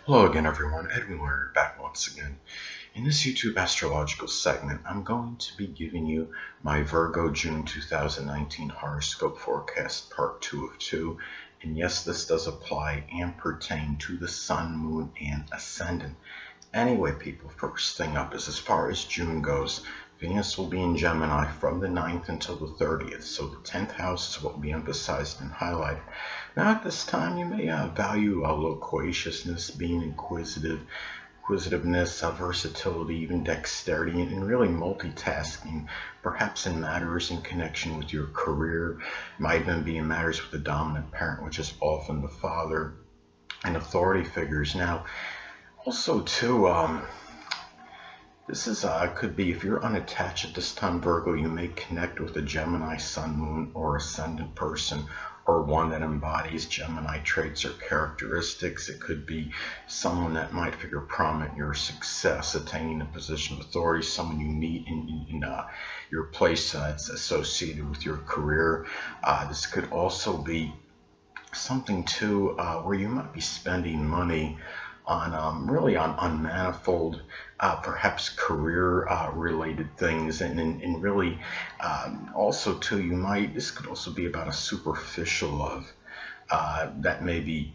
Hello again everyone, Edwin Learnard back once again. In this YouTube astrological segment, I'm going to be giving you my Virgo June 2019 horoscope forecast part 2 of 2. And yes, this does apply and pertain to the Sun, Moon, and Ascendant. Anyway, people, first thing up is as far as June goes, Venus will be in Gemini from the 9th until the 30th, so the 10th house is what will be emphasized and highlighted. Now at this time, you may value loquaciousness, being inquisitiveness, versatility, even dexterity, and really multitasking, perhaps in matters in connection with your career, might even be in matters with the dominant parent, which is often the father, and authority figures. Now, also too, this is could be if you're unattached at this time, Virgo, you may connect with a Gemini, Sun, Moon, or Ascendant person, or one that embodies Gemini traits or characteristics. It could be someone that might figure prominent in your success, attaining a position of authority, someone you meet in your place that's associated with your career. This could also be something too where you might be spending money on really on manifold perhaps career related things, and really also too, this could also be about a superficial love that may be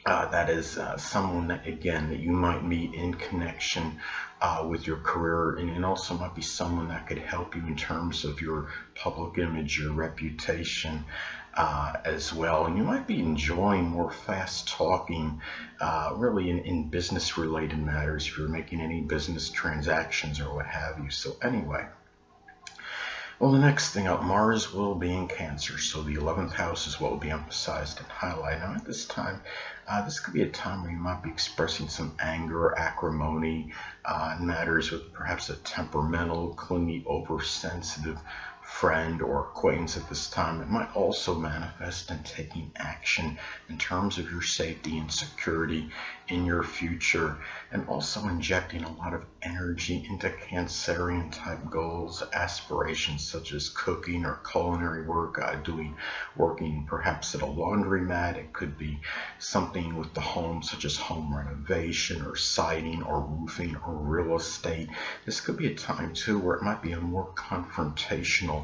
that is someone that, again, that you might meet in connection with your career, and also might be someone that could help you in terms of your public image, your reputation as well. And you might be enjoying more fast talking really in business related matters, if you're making any business transactions or what have you. So anyway, well, the next thing up, Mars will be in Cancer, so the 11th house is what will be emphasized and highlighted. Now at this time, this could be a time where you might be expressing some anger or acrimony in matters with perhaps a temperamental, clingy, oversensitive friend or acquaintance at this time. It might also manifest in taking action in terms of your safety and security in your future, and also injecting a lot of energy into Cancerian type goals, aspirations such as cooking or culinary work, working perhaps at a laundromat. It could be something with the home, such as home renovation or siding or roofing or real estate. This could be a time too where it might be a more confrontational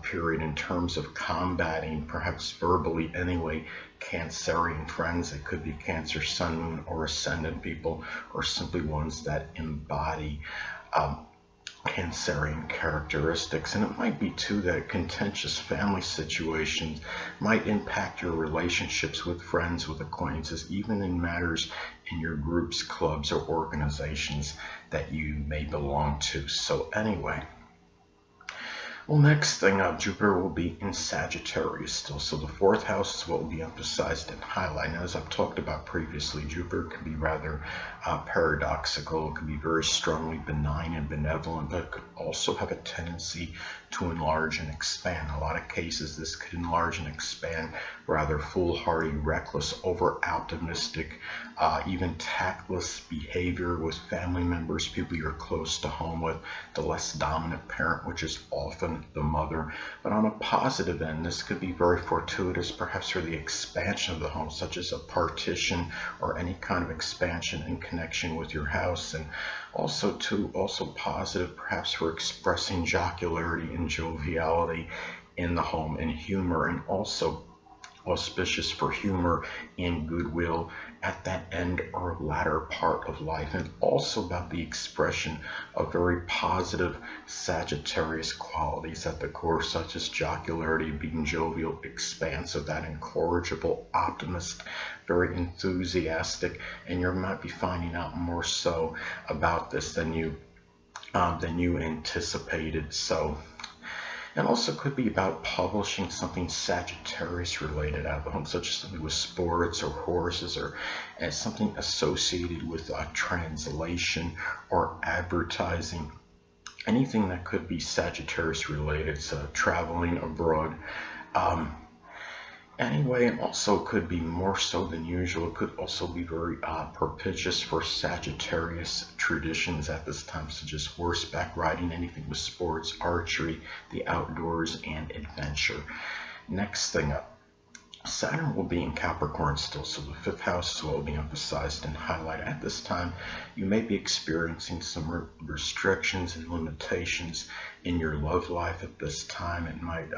period in terms of combating, perhaps verbally anyway, Cancerian friends. It could be Cancer, Sun, Moon, or Ascendant people, or simply ones that embody Cancerian characteristics. And it might be too that contentious family situations might impact your relationships with friends, with acquaintances, even in matters in your groups, clubs, or organizations that you may belong to. So anyway, well, next thing up, Jupiter will be in Sagittarius still. So the 4th house is what will be emphasized and highlighted. Now, as I've talked about previously, Jupiter can be rather paradoxical. It can be very strongly benign and benevolent, but it could also have a tendency to enlarge and expand. In a lot of cases, this could enlarge and expand rather foolhardy, reckless, over-optimistic, even tactless behavior with family members, people you're close to home with, the less dominant parent, which is often the mother. But on a positive end, this could be very fortuitous, perhaps for the expansion of the home, such as a partition or any kind of expansion in connection with your house. And also positive perhaps for expressing jocularity and joviality in the home, and humor, and also auspicious for humor and goodwill at that end or latter part of life, and also about the expression of very positive Sagittarius qualities at the core, such as jocularity, being jovial, expansive, that incorrigible optimist, very enthusiastic. And you might be finding out more so about this than you anticipated. So, and also could be about publishing something Sagittarius related out of the home, such as something with sports or horses, or as something associated with translation or advertising. Anything that could be Sagittarius related, so traveling abroad. Anyway, and also could be more so than usual. It could also be very propitious for Sagittarius traditions at this time, such as horseback riding, anything with sports, archery, the outdoors, and adventure. Next thing up, Saturn will be in Capricorn still, so the fifth house will be emphasized and highlighted. At this time, you may be experiencing some restrictions and limitations in your love life at this time. It might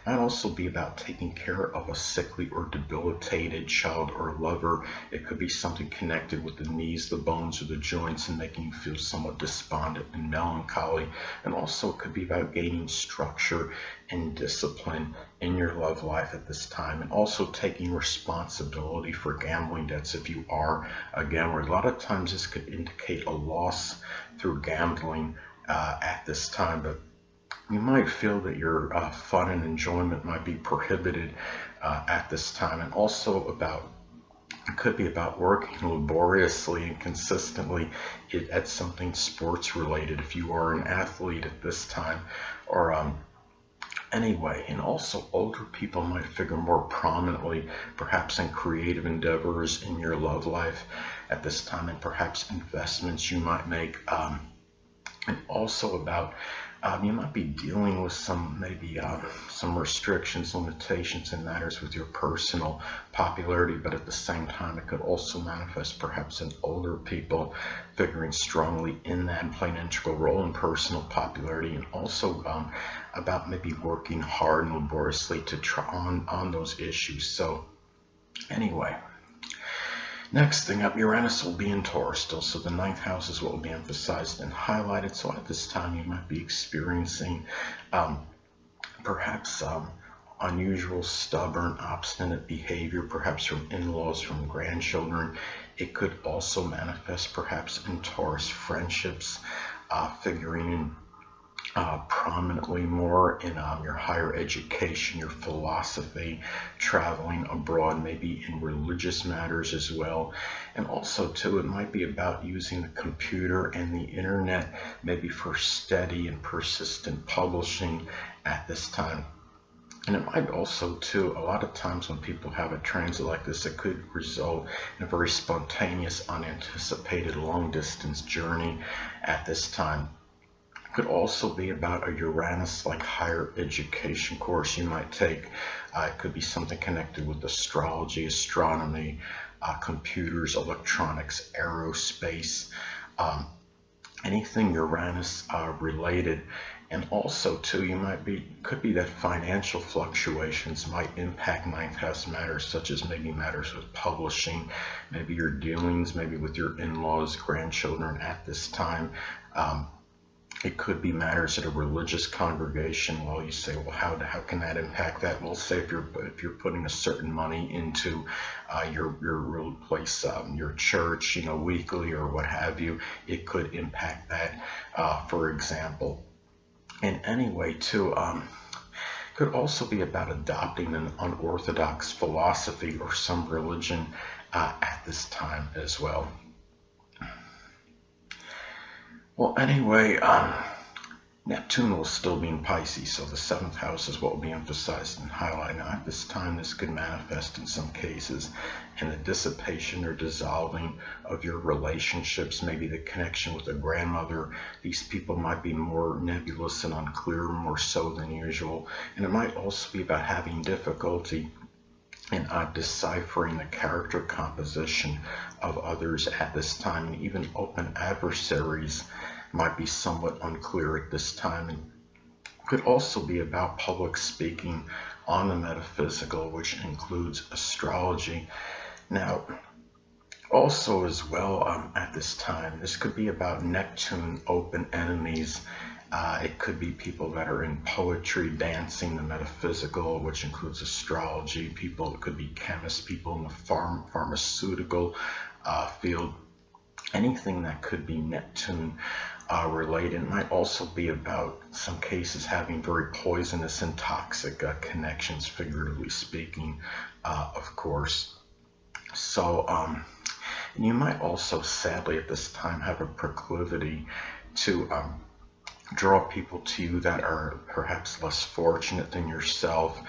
also be about taking care of a sickly or debilitated child or lover. It could be something connected with the knees, the bones, or the joints, and making you feel somewhat despondent and melancholy. And also it could be about gaining structure and discipline in your love life at this time, and also taking responsibility for gambling debts if you are a gambler. A lot of times this could indicate a loss through gambling at this time, but you might feel that your fun and enjoyment might be prohibited at this time. And also it could be about working laboriously and consistently at something sports related if you are an athlete at this time, or anyway. And also older people might figure more prominently perhaps in creative endeavors in your love life at this time, and perhaps investments you might make, and also about you might be dealing with some restrictions, limitations, and matters with your personal popularity, but at the same time it could also manifest perhaps in older people figuring strongly in that and playing an integral role in personal popularity, and also about maybe working hard and laboriously to try on those issues. So anyway, next thing up, Uranus will be in Taurus still, so the ninth house is what will be emphasized and highlighted. So at this time you might be experiencing perhaps unusual, stubborn, obstinate behavior, perhaps from in-laws, from grandchildren. It could also manifest perhaps in Taurus friendships figuring in prominently more in your higher education, your philosophy, traveling abroad, maybe in religious matters as well. And also too, it might be about using the computer and the internet maybe for steady and persistent publishing at this time. And it might also too, a lot of times when people have a transit like this, it could result in a very spontaneous, unanticipated long distance journey at this time. Could also be about a Uranus like higher education course you might take. It could be something connected with astrology, astronomy, computers, electronics, aerospace, anything Uranus related. And also too, could be that financial fluctuations might impact ninth house matters, such as maybe matters with publishing, maybe your dealings, maybe with your in-laws, grandchildren at this time. It could be matters at a religious congregation. Well, you say, well, how can that impact that? Well, say if you're putting a certain money into your place, your church, weekly or what have you, it could impact that, for example. And anyway, too, could also be about adopting an unorthodox philosophy or some religion at this time as well. Well, anyway, Neptune will still be in Pisces, so the seventh house is what will be emphasized and highlighted. Now, at this time, this could manifest in some cases in the dissipation or dissolving of your relationships, maybe the connection with a grandmother. These people might be more nebulous and unclear, more so than usual. And it might also be about having difficulty in deciphering the character composition of others at this time, and even open adversaries might be somewhat unclear at this time. And could also be about public speaking on the metaphysical, which includes astrology. Now, also as well at this time, this could be about Neptune open enemies. It could be people that are in poetry, dancing, the metaphysical, which includes astrology, people, it could be chemists, people in the pharmaceutical field, anything that could be Neptune related. It might also be about some cases having very poisonous and toxic connections, figuratively speaking, of course. So, and you might also, sadly, at this time have a proclivity to draw people to you that are perhaps less fortunate than yourself,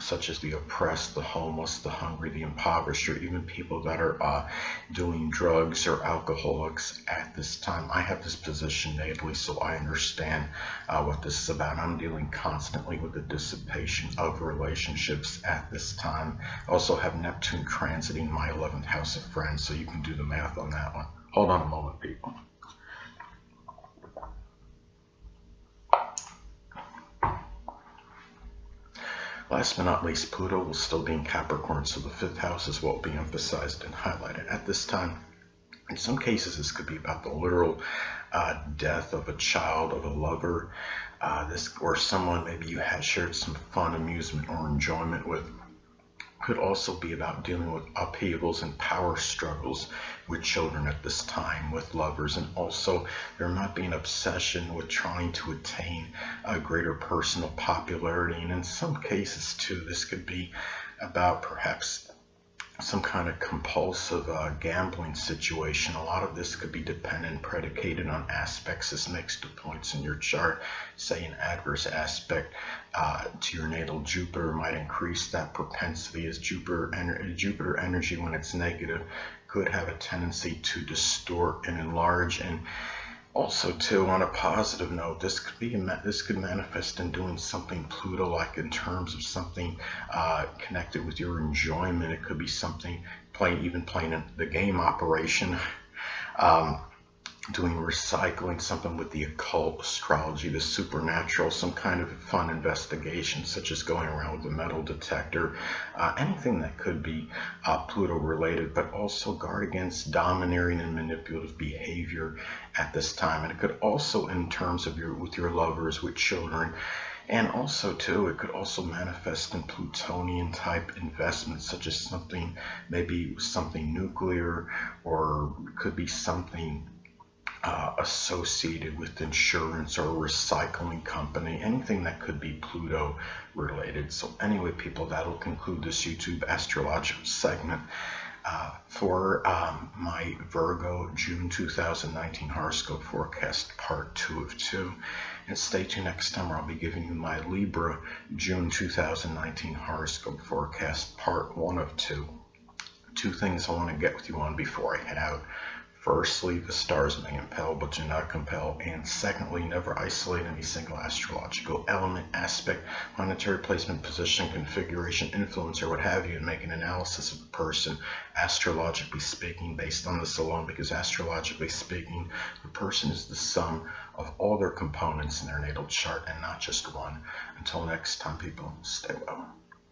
such as the oppressed, the homeless, the hungry, the impoverished, or even people that are doing drugs or alcoholics at this time. I have this position natally, so I understand what this is about. I'm dealing constantly with the dissipation of relationships at this time. I also have Neptune transiting my 11th house of friends, so you can do the math on that one. Hold on a moment, people. Last but not least, Pluto will still be in Capricorn, so the 5th house is what will be emphasized and highlighted at this time. In some cases, this could be about the literal death of a child, of a lover, or someone maybe you had shared some fun, amusement, or enjoyment with. Could also be about dealing with upheavals and power struggles with children at this time, with lovers, and also there might be an obsession with trying to attain a greater personal popularity. And in some cases too, this could be about perhaps some kind of compulsive gambling situation. A lot of this could be dependent, predicated on aspects as next to points in your chart. Say an adverse aspect to your natal Jupiter might increase that propensity, as Jupiter energy, when it's negative, could have a tendency to distort and enlarge. And also too, on a positive note, this could manifest in doing something Pluto-like in terms of something connected with your enjoyment. It could be something playing in the game operation, doing recycling, something with the occult, astrology, the supernatural, some kind of fun investigation, such as going around with a metal detector, anything that could be Pluto related, but also guard against domineering and manipulative behavior at this time. And it could also, in terms of with your lovers, with children, and also too, it could also manifest in Plutonian type investments, such as something nuclear, or could be something associated with insurance or a recycling company, anything that could be Pluto related. So anyway, people, that'll conclude this YouTube astrological segment for my Virgo June 2019 horoscope forecast part 2 of 2. And stay tuned next time, where I'll be giving you my Libra June 2019 horoscope forecast part 1 of 2. Two things I want to get with you on before I head out. Firstly, the stars may impel, but do not compel. And secondly, never isolate any single astrological element, aspect, planetary placement, position, configuration, influence, or what have you, and make an analysis of the person, astrologically speaking, based on this alone, because astrologically speaking, the person is the sum of all their components in their natal chart and not just one. Until next time, people, stay well.